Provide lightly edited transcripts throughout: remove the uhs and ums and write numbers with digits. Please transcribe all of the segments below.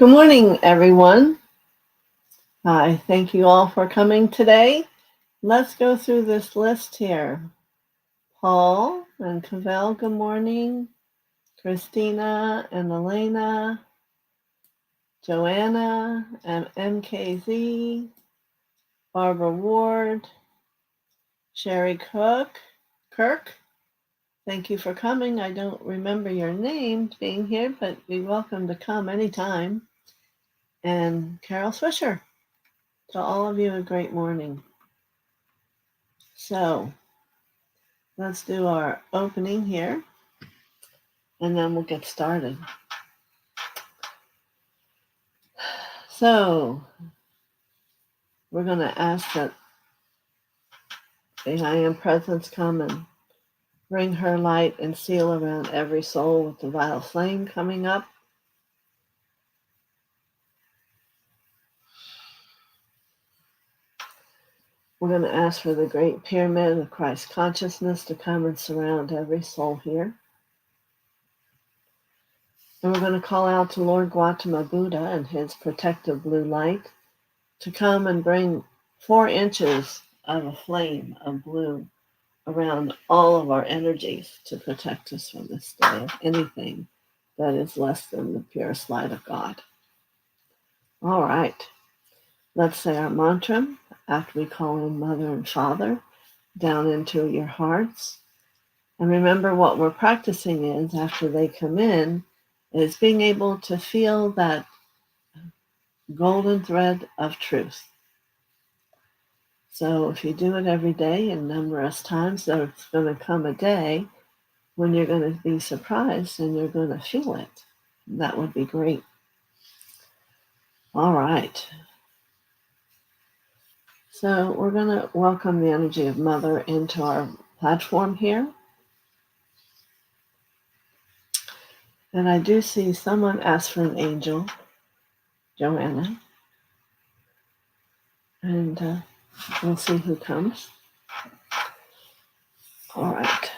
Good morning, everyone. I thank you all for coming today. Let's go through this list here. Paul and Cavell, good morning. Christina and Elena, Joanna and MKZ, Barbara Ward, Sherry Kirk. Thank you for coming. I don't remember your name being here, but you're welcome to come anytime. And Carol Swisher. To all of you, a great morning. So let's do our opening here, and then we'll get started. So we're going to ask that the I Am Presence come and bring her light and seal around every soul with the violet flame coming up. We're going to ask for the great pyramid of Christ consciousness to come and surround every soul here. And we're going to call out to Lord Gautama Buddha and his protective blue light to come and bring 4 inches of a flame of blue around all of our energies to protect us from this day of anything that is less than the purest light of God. All right, let's say our mantra after we call in Mother and Father down into your hearts. And remember, what we're practicing is after they come in is being able to feel that golden thread of truth. So if you do it every day and numerous times, there's going to come a day when you're going to be surprised and you're going to feel it. That would be great. All right. So we're going to welcome the energy of Mother into our platform here. And I do see someone ask for an angel, Joanna. And we'll see who comes. All right.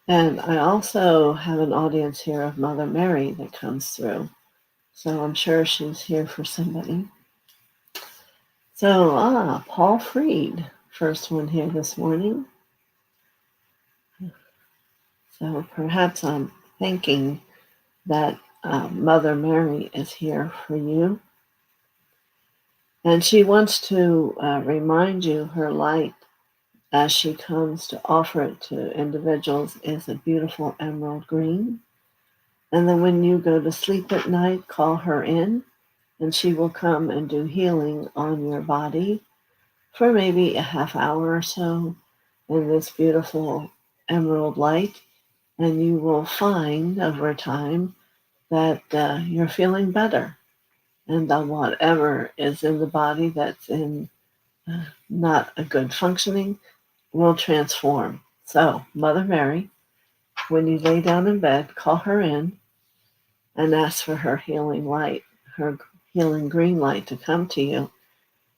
And I also have an audience here of Mother Mary that comes through. So I'm sure she's here for somebody. So, Paul Freed, first one here this morning. So perhaps I'm thinking that Mother Mary is here for you. And she wants to remind you her light as she comes to offer it to individuals is a beautiful emerald green. And then when you go to sleep at night, call her in and she will come and do healing on your body for maybe a half hour or so in this beautiful emerald light. And you will find over time that you're feeling better. And whatever is in the body that's in not a good functioning will transform. So, Mother Mary, when you lay down in bed, call her in and ask for her healing light, her healing green light to come to you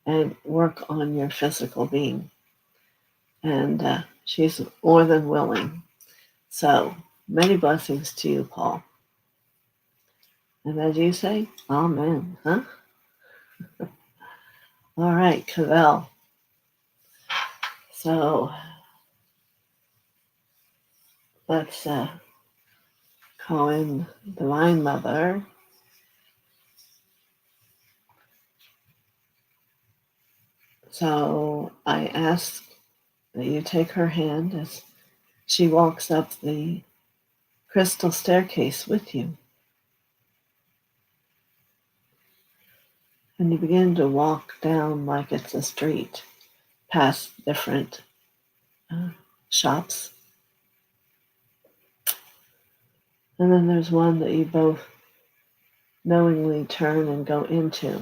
and work on your physical being. And she's more than willing. So, many blessings to you, Paul. And as you say, Amen, huh? All right, Cavell. So, let's call in Divine Mother. So, I ask that you take her hand as she walks up the crystal staircase with you. And you begin to walk down like it's a street, past different shops. And then there's one that you both knowingly turn and go into.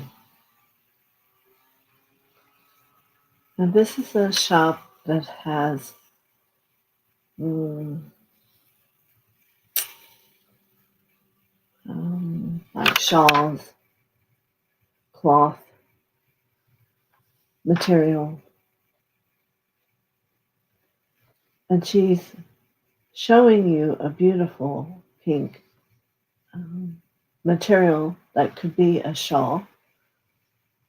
And this is a shop that has like shawls, cloth, material. And she's showing you a beautiful pink material that could be a shawl.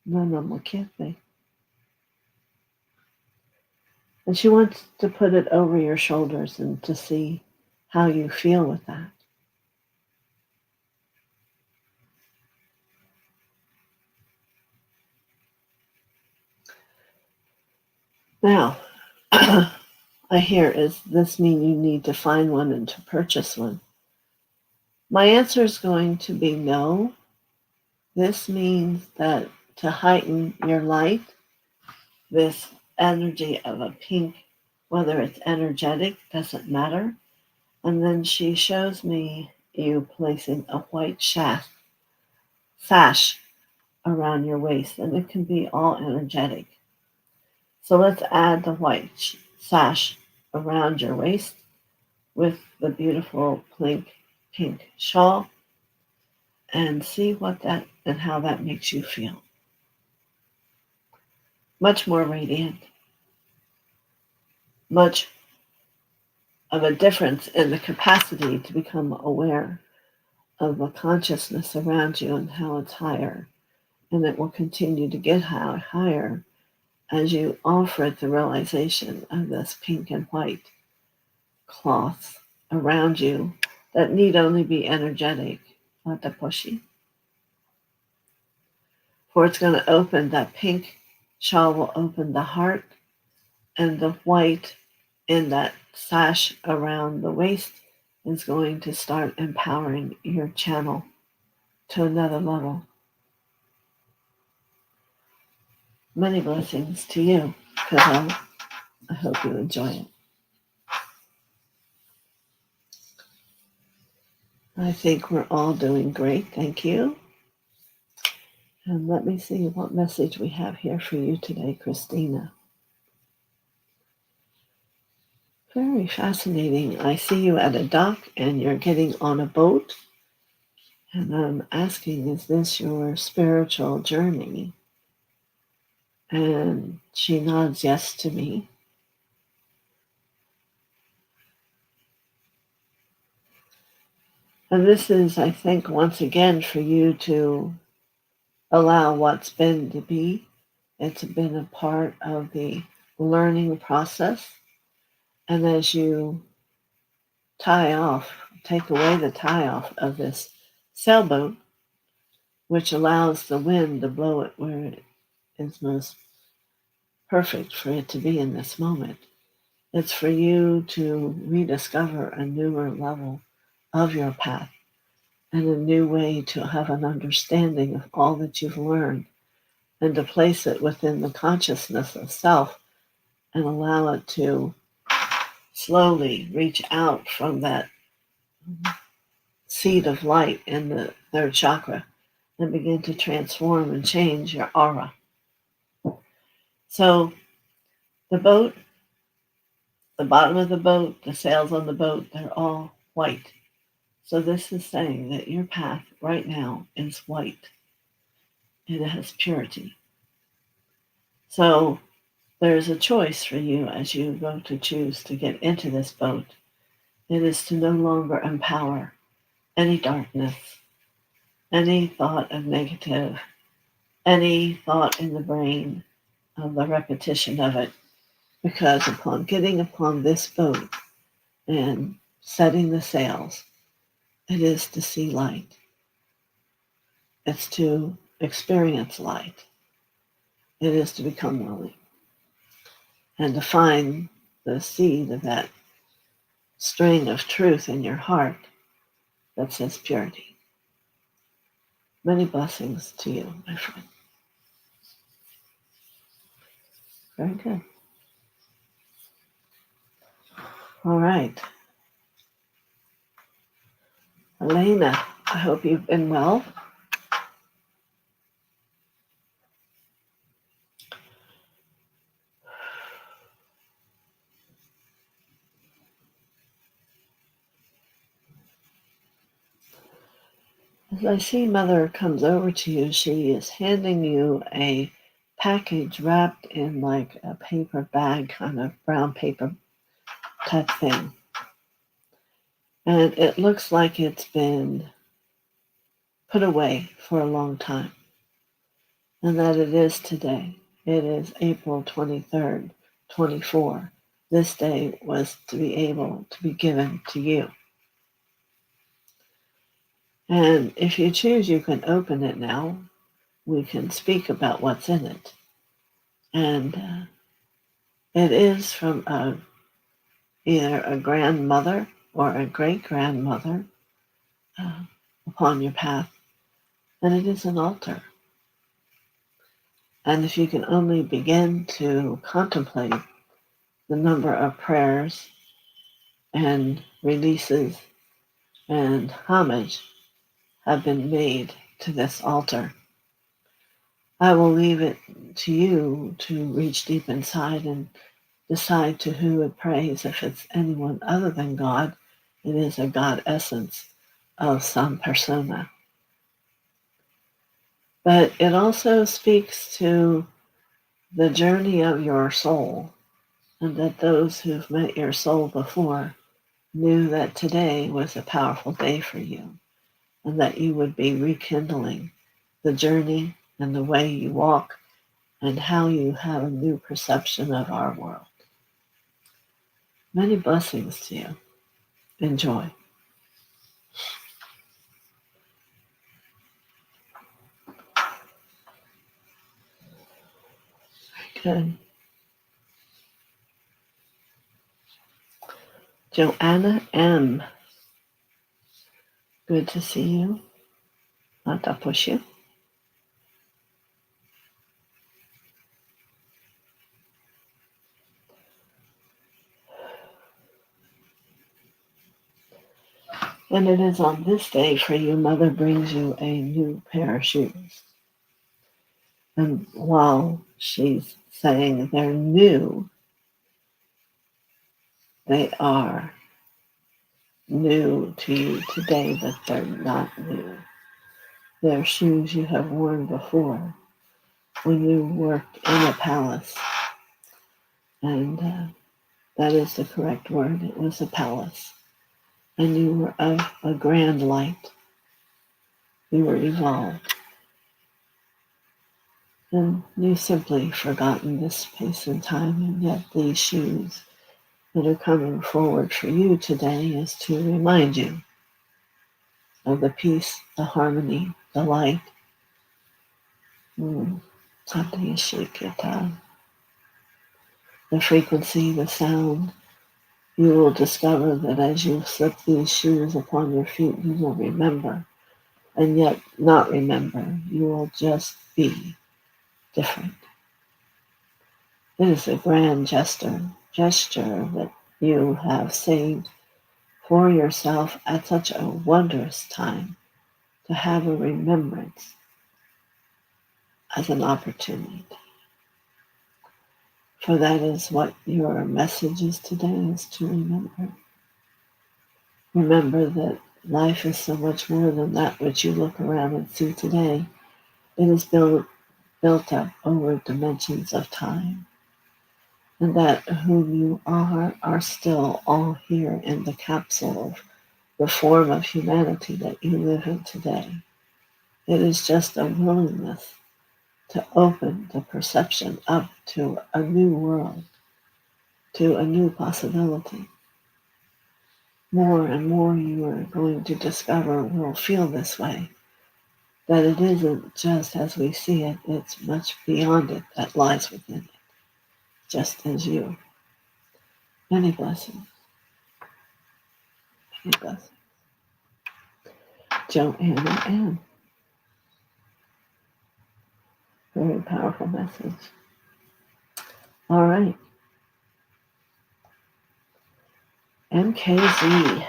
No, no, no, can't be. And she wants to put it over your shoulders and to see how you feel with that. Now, I hear, is this mean you need to find one and to purchase one? My answer is going to be no. This means that to heighten your light, this energy of a pink, whether it's energetic, doesn't matter. And then she shows me you placing a white sash around your waist, and it can be all energetic. So let's add the white sash around your waist with the beautiful pink shawl and see what that and how that makes you feel. Much more radiant, much of a difference in the capacity to become aware of the consciousness around you and how it's higher. And it will continue to get higher as you offer it the realization of this pink and white cloth around you that need only be energetic, wataposhi. For it's going to open, that pink shawl will open the heart, and the white in that sash around the waist is going to start empowering your channel to another level. Many blessings to you, Kiddo. I hope you enjoy it. I think we're all doing great. Thank you. And let me see what message we have here for you today, Christina. Very fascinating. I see you at a dock and you're getting on a boat. And I'm asking, is this your spiritual journey? And she nods yes to me. And this is, I think, once again for you to allow what's been to be. It's been a part of the learning process. And as you take away the tie off of this sailboat, which allows the wind to blow it where it is most perfect for it to be in this moment. It's for you to rediscover a newer level of your path and a new way to have an understanding of all that you've learned and to place it within the consciousness of self and allow it to slowly reach out from that seed of light in the third chakra and begin to transform and change your aura. So the boat, the bottom of the boat, the sails on the boat, they're all white. So this is saying that your path right now is white. It has purity. So there's a choice for you as you go to choose to get into this boat. It is to no longer empower any darkness, any thought of negative, any thought in the brain of the repetition of it. Because upon getting upon this boat and setting the sails, it is to see light. It's to experience light. It is to become willing and to find the seed of that string of truth in your heart that says purity. Many blessings to you, my friend. Very good. All right. Elena, I hope you've been well. As I see Mother comes over to you, she is handing you a package wrapped in like a paper bag, kind of brown paper type thing. And it looks like it's been put away for a long time. And that it is today. It is April 23rd, 24. This day was to be able to be given to you. And if you choose, you can open it now. We can speak about what's in it. And it is from either a grandmother or a great-grandmother upon your path. And it is an altar. And if you can only begin to contemplate the number of prayers and releases and homage have been made to this altar, I will leave it to you to reach deep inside and decide to who it prays. If it's anyone other than God, it is a God essence of some persona. But it also speaks to the journey of your soul, and that those who've met your soul before knew that today was a powerful day for you, and that you would be rekindling the journey and the way you walk and how you have a new perception of our world. Many blessings to you. Enjoy. Good. Joanna M. Good to see you. Not to push you. And it is on this day for you, Mother brings you a new pair of shoes. And while she's saying they're new, they are new to you today, but they're not new. They're shoes you have worn before when you worked in a palace. And that is the correct word. It was a palace. And you were of a grand light. You were evolved. And you've simply forgotten this space and time, and yet these shoes that are coming forward for you today is to remind you of the peace, the harmony, the light. The frequency, the sound. You will discover that as you slip these shoes upon your feet, you will remember, and yet not remember. You will just be different. It is a grand gesture that you have saved for yourself at such a wondrous time to have a remembrance as an opportunity. For that is what your message is today, is to remember. Remember that life is so much more than that which you look around and see today. It is built up over dimensions of time. And that whom you are still all here in the capsule of the form of humanity that you live in today. It is just a willingness to open the perception up to a new world, to a new possibility. More and more you are going to discover will feel this way, that it isn't just as we see it, it's much beyond it that lies within it, just as you. Many blessings. Many blessings. Joanna M. Very powerful message. All right. MKZ.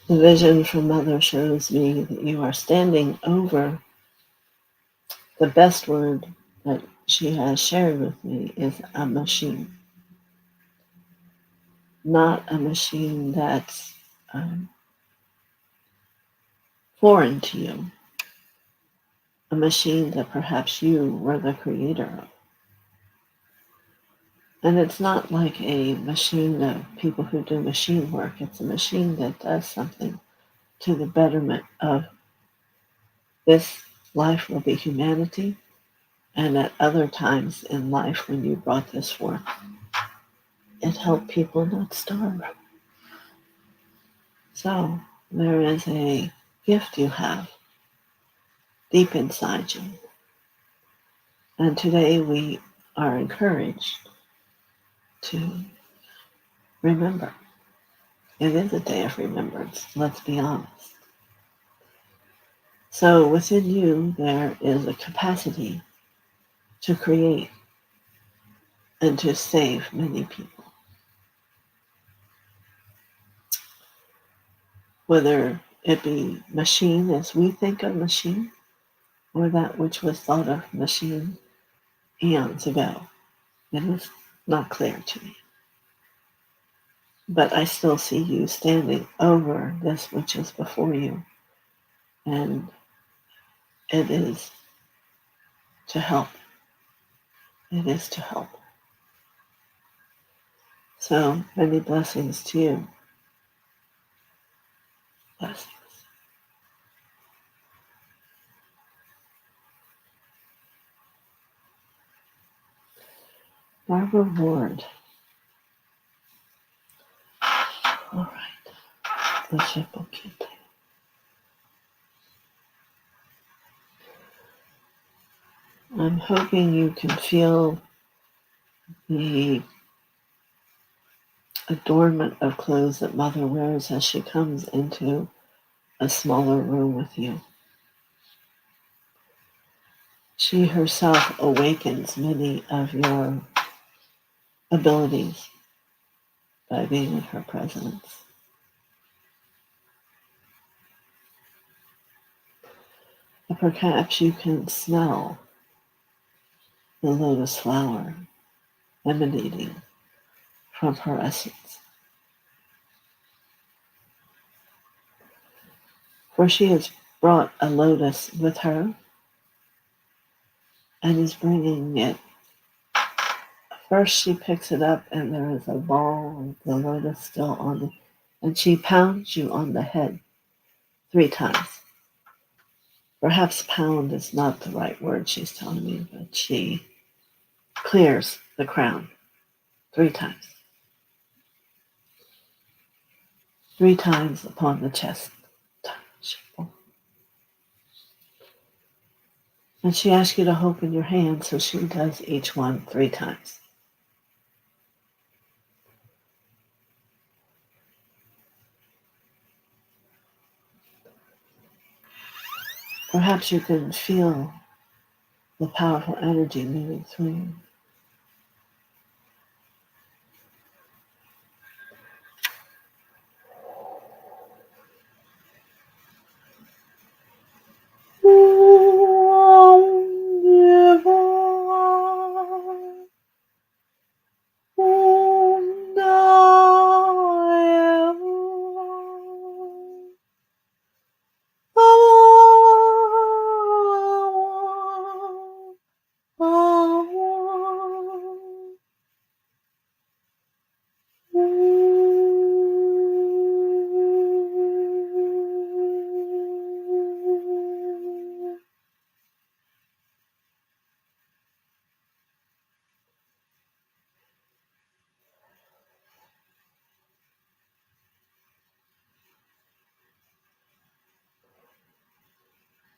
The vision from Mother shows me that you are standing over the best word that she has shared with me is a machine, not a machine that's foreign to you, a machine that perhaps you were the creator of. And it's not like a machine of people who do machine work. It's a machine that does something to the betterment of this life will be humanity, and at other times in life when you brought this forth, it helped people not starve. So there is a gift you have deep inside you. And today we are encouraged to remember. It is a day of remembrance, let's be honest. So within you, there is a capacity to create and to save many people. Whether it be machine as we think of machine, or that which was thought of machine eons ago. It is not clear to me. But I still see you standing over this which is before you, and it is to help. It is to help. So many blessings to you. Blessings. Barbara Ward. All right. The ship will keep. I'm hoping you can feel the adornment of clothes that Mother wears as she comes into a smaller room with you. She herself awakens many of your abilities by being in her presence. And perhaps you can smell the lotus flower emanating from her essence. For she has brought a lotus with her and is bringing it. First she picks it up and there is a ball of the lotus still on it, and she pounds you on the head 3 times. Perhaps pound is not the right word she's telling me, but she clears the crown 3 times. 3 times upon the chest. And she asks you to open your hand, so she does each one 3 times. Perhaps you can feel the powerful energy moving through you.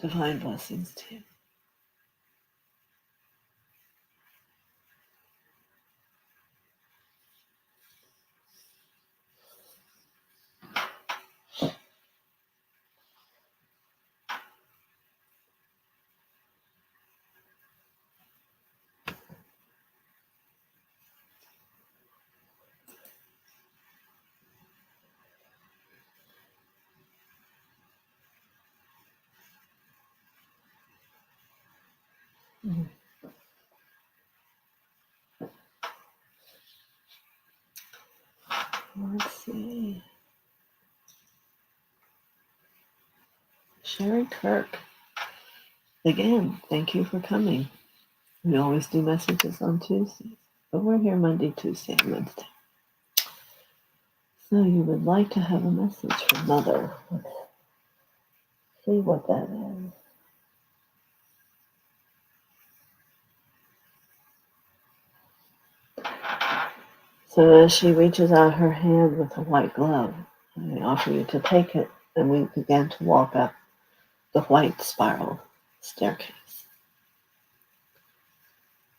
Divine blessings to you. Let's see. Sherry Kirk. Again, thank you for coming. We always do messages on Tuesdays, but we're here Monday, Tuesday, and Wednesday. So you would like to have a message from Mother. Let's see what that is. So as she reaches out her hand with a white glove, I offer you to take it, and we begin to walk up the white spiral staircase.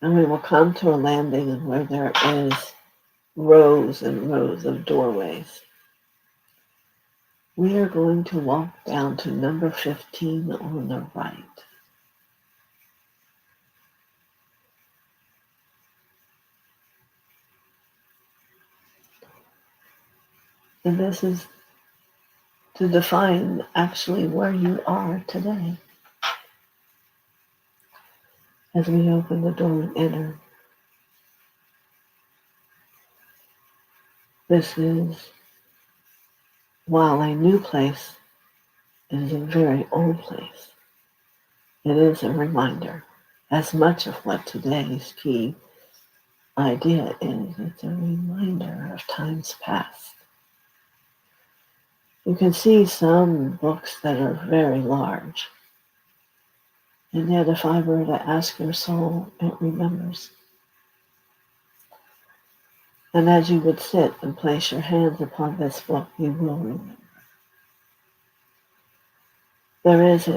And we will come to a landing where there is rows and rows of doorways. We are going to walk down to number 15 on the right. And this is to define actually where you are today. As we open the door and enter, this is, while a new place, it is a very old place. It is a reminder, as much of what today's key idea is, it's a reminder of times past. You can see some books that are very large, and yet if I were to ask your soul, it remembers. And as you would sit and place your hands upon this book, you will remember. There is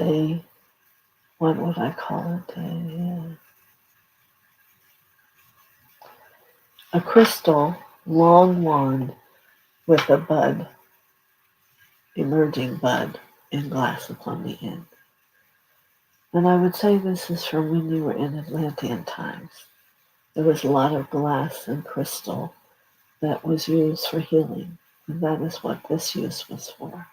what would I call it? A crystal long wand with a bud, emerging bud in glass upon the end. And I would say this is from when you were in Atlantean times. There was a lot of glass and crystal that was used for healing, and that is what this use was for.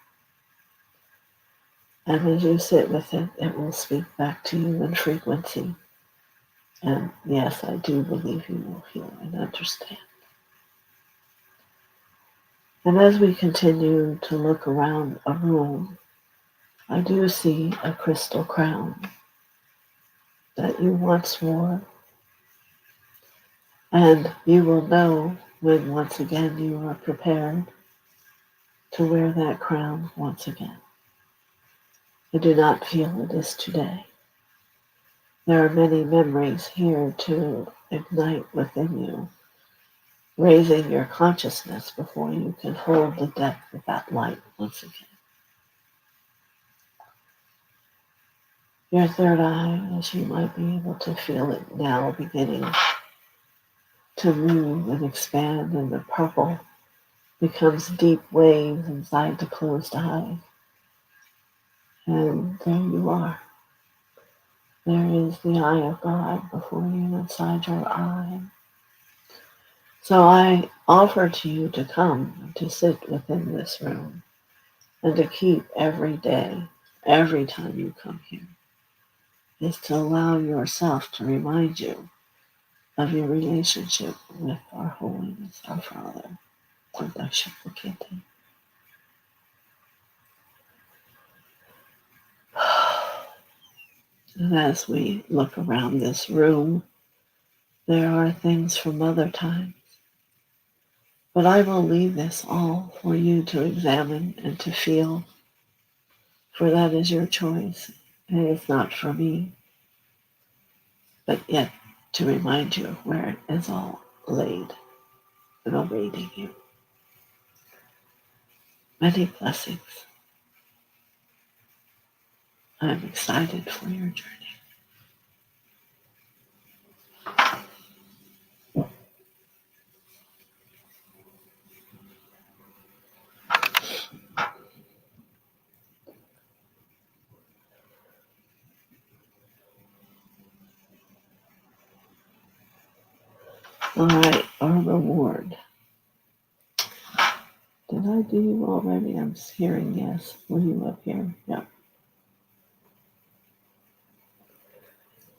And as you sit with it, it will speak back to you in frequency. And yes, I do believe you will hear and understand. And as we continue to look around a room, I do see a crystal crown that you once wore. And you will know when once again you are prepared to wear that crown once again. I do not feel it is today. There are many memories here to ignite within you, raising your consciousness before you can hold the depth of that light once again. Your third eye, as you might be able to feel it now beginning to move and expand, and the purple becomes deep waves inside the closed eye. And there you are. There is the eye of God before you inside your eye. So I offer to you to come to sit within this room and to keep every day, every time you come here, is to allow yourself to remind you of your relationship with our Holiness, our Father, Kodashapakete. And as we look around this room, there are things from other times. But I will leave this all for you to examine and to feel, for that is your choice, and it's not for me, but yet to remind you of where it is all laid and awaiting you. Many blessings. I'm excited for your journey. All right, our reward. Did I do you already? I'm hearing yes. Were you up here? Yep.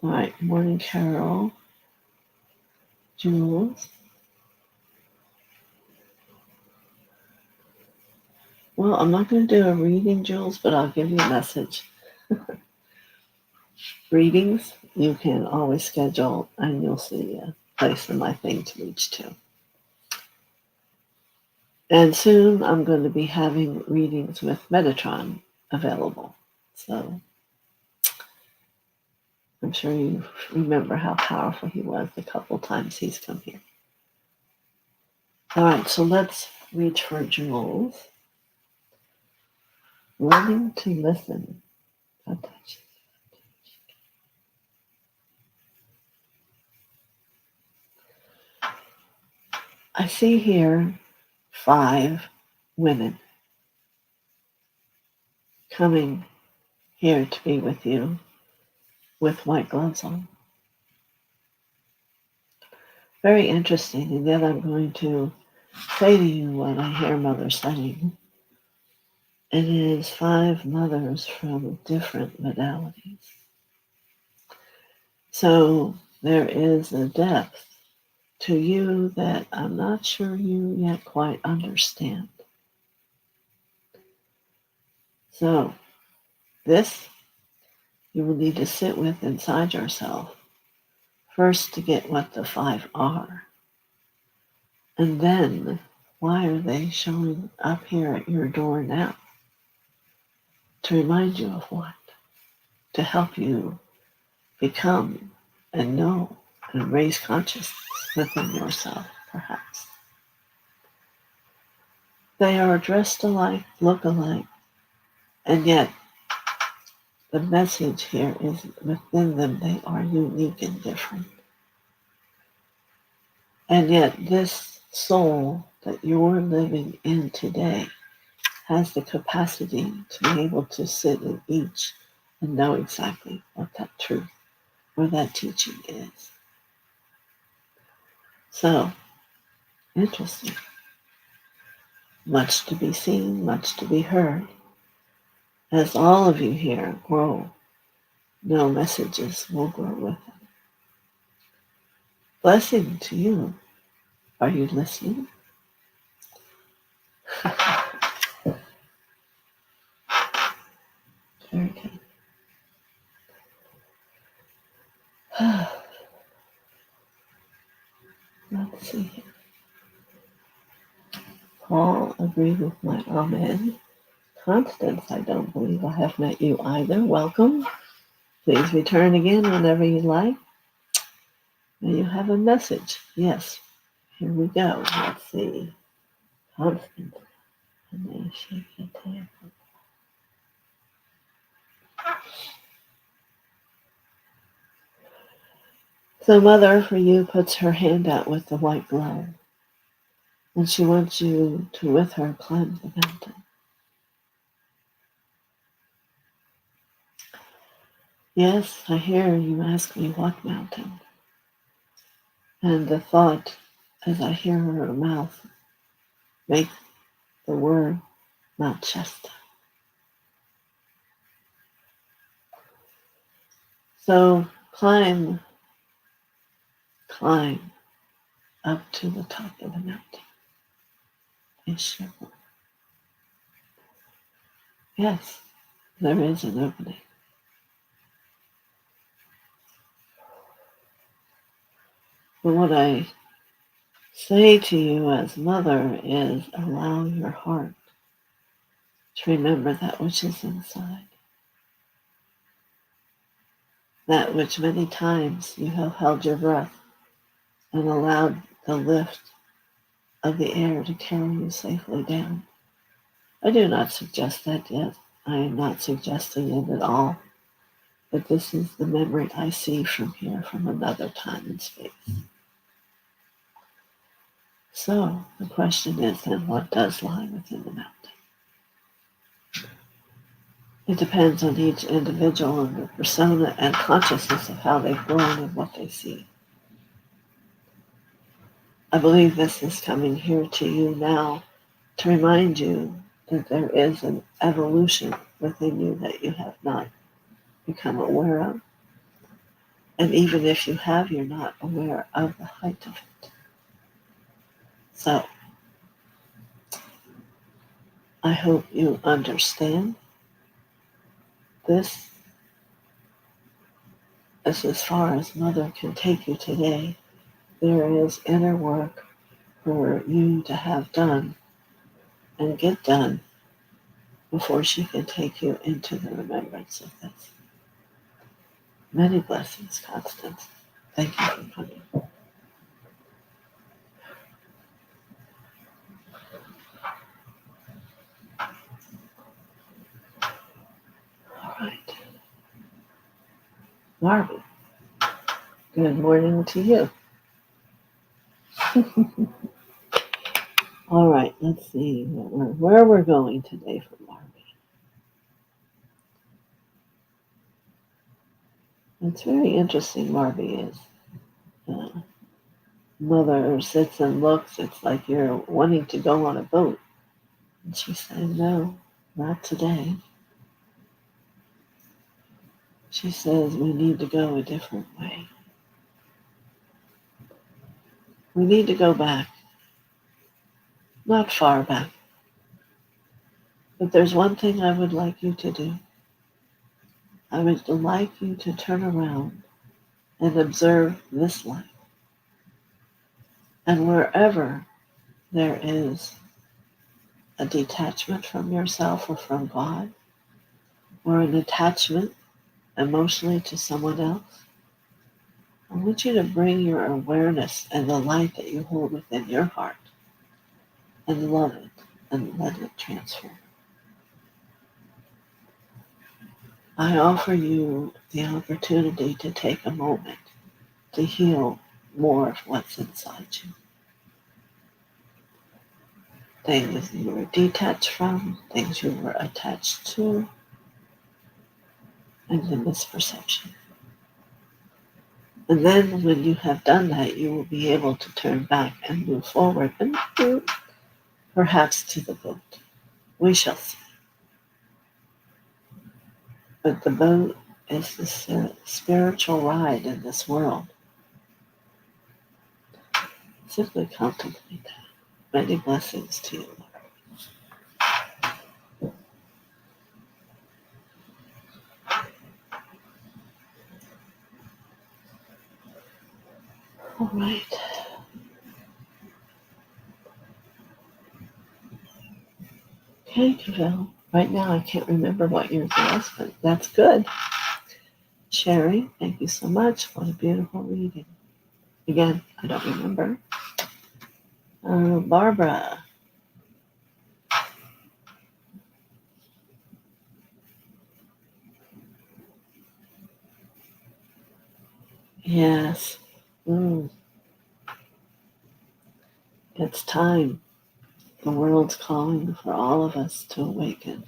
All right, morning, Carol, Jules. Well, I'm not going to do a reading, Jules, but I'll give you a message. Readings, you can always schedule, and you'll see a place in my thing to reach to. And soon I'm going to be having readings with Metatron available. So I'm sure you remember how powerful he was the couple times he's come here. All right, so let's reach for Jules. Learning to listen. I see here 5 women coming here to be with you with white gloves on. Very interesting. And then I'm going to say to you what I hear Mother saying. It is 5 mothers from different modalities. So there is a depth to you that I'm not sure you yet quite understand. So this you will need to sit with inside yourself first to get what the 5 are. And then why are they showing up here at your door now? To remind you of what? To help you become and know and raise consciousness within yourself, perhaps. They are dressed alike, look alike, and yet the message here is within them they are unique and different. And yet this soul that you're living in today has the capacity to be able to sit in each and know exactly what that truth or that teaching is. So, interesting. Much to be seen, much to be heard. As all of you here grow, no messages will grow with them. Blessing to you. Are you listening? Very good. Let's see here. Paul agreed with my amen. Constance, I don't believe I have met you either. Welcome. Please return again whenever you like. May you have a message. Yes. Here we go. Let's see. Constance. And then shake your tail. So Mother, for you, puts her hand out with the white glove. And she wants you to, with her, climb the mountain. Yes, I hear you ask me what mountain. And the thought, as I hear her mouth make the word Mount Shasta. So climb up to the top of the mountain. Yes, there is an opening. But what I say to you as Mother is allow your heart to remember that which is inside. That which many times you have held your breath and allowed the lift of the air to carry you safely down. I do not suggest that yet. I am not suggesting it at all. But this is the memory I see from here, from another time and space. So the question is then, what does lie within the mountain? It depends on each individual and their persona and consciousness of how they've grown and what they see. I believe this is coming here to you now to remind you that there is an evolution within you that you have not become aware of. And even if you have, you're not aware of the height of it. So I hope you understand this. As far as Mother can take you today, there is inner work for you to have done and get done before she can take you into the remembrance of this. Many blessings, Constance. Thank you for coming. All right. Marvin, good morning to you. All right, let's see where we're going today for Marvin. It's very interesting, Marvin is. Mother sits and looks. It's like you're wanting to go on a boat. And she said, no, not today. She says, we need to go a different way. We need to go back. Not far back. But there's one thing I would like you to do. I would like you to turn around and observe this life. And wherever there is a detachment from yourself or from God, or an attachment emotionally to someone else, I want you to bring your awareness and the light that you hold within your heart and love it and let it transfer. I offer you the opportunity to take a moment to heal more of what's inside you. Things you were detached from, things you were attached to, and the misperception. And then when you have done that, you will be able to turn back and move forward and perhaps to the boat. We shall see. But the boat is the spiritual ride in this world. Simply contemplate that. Many blessings to you. All right. Okay, Cavell. Right now I can't remember what yours was, but that's good. Sherry, thank you so much. What a beautiful reading. Again, I don't remember. Barbara. Yes. It's time. The world's calling for all of us to awaken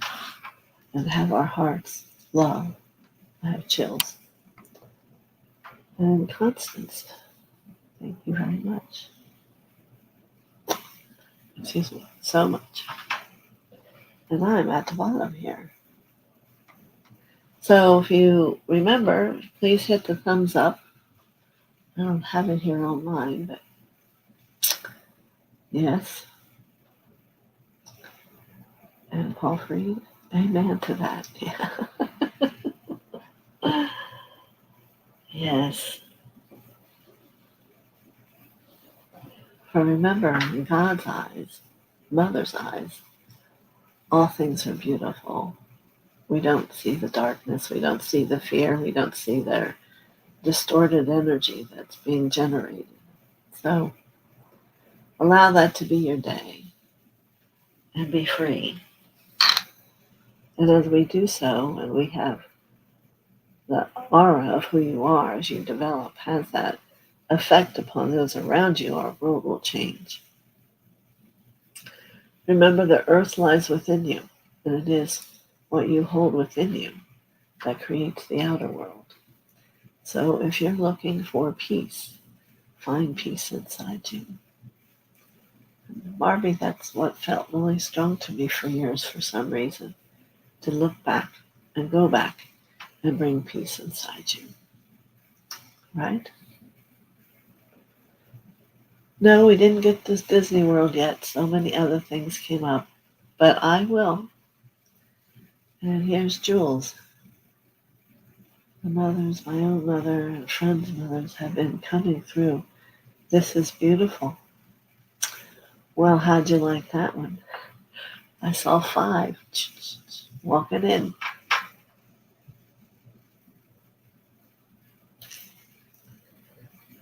and have our hearts love. I have chills. And Constance, thank you very much. Excuse me, so much. And I'm at the bottom here. So if you remember, please hit the thumbs up. I don't have it here online, but yes. And Paul Freed, amen to that. Yeah. Yes. For remember, in God's eyes, Mother's eyes, all things are beautiful. We don't see the darkness. We don't see the fear. We don't see their distorted energy that's being generated. So allow that to be your day and be free. And as we do so, and we have the aura of who you are as you develop, has that effect upon those around you, our world will change. Remember, the earth lies within you, and it is what you hold within you that creates the outer world. So if you're looking for peace, find peace inside you. Barbie, that's what felt really strong to me for years for some reason, to look back and go back and bring peace inside you. right? No, we didn't get to Disney World yet. So many other things came up. But I will. And here's Jules. The mothers, my own mother, and friends' mothers have been coming through. This is beautiful. Well, how'd you like that one? I saw 5 walking in.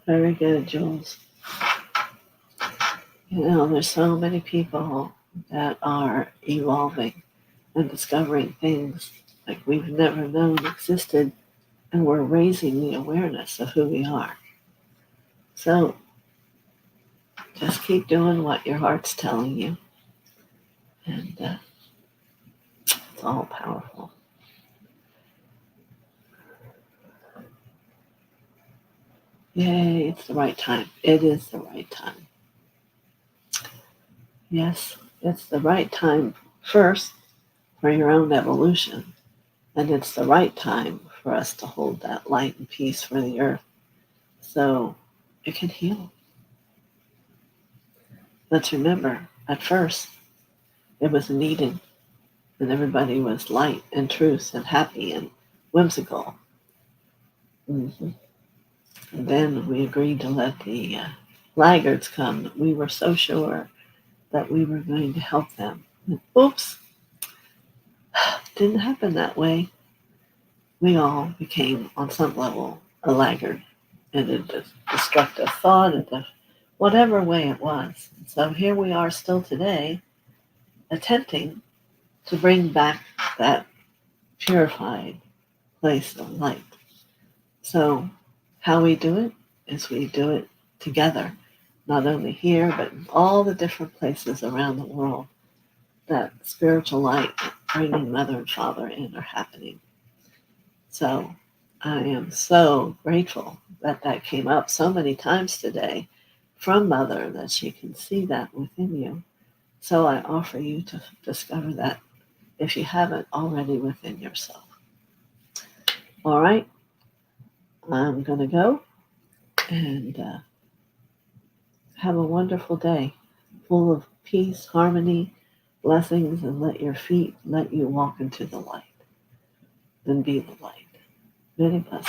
Very good, Jules. You know, there's so many people that are evolving and discovering things like we've never known existed, and we're raising the awareness of who we are. So just keep doing what your heart's telling you, and it's all powerful. Yay, it's the right time. It is the right time. Yes, it's the right time first for your own evolution, and it's the right time for us to hold that light and peace for the earth so it can heal. Let's remember, at first, it was needed, and everybody was light and truth and happy and whimsical. Mm-hmm. And then we agreed to let the laggards come. We were so sure that we were going to help them. And oops, didn't happen that way. We all became, on some level, a laggard in a destructive thought, in whatever way it was. And so here we are still today, attempting to bring back that purified place of light. So how we do it is we do it together, not only here, but in all the different places around the world that spiritual light, bringing mother and father in, are happening. So I am so grateful that that came up so many times today from Mother, that she can see that within you. So I offer you to discover that if you haven't already within yourself. All right, I'm going to go and have a wonderful day full of peace, harmony, blessings, and let your feet let you walk into the light and be the light. Many blessings.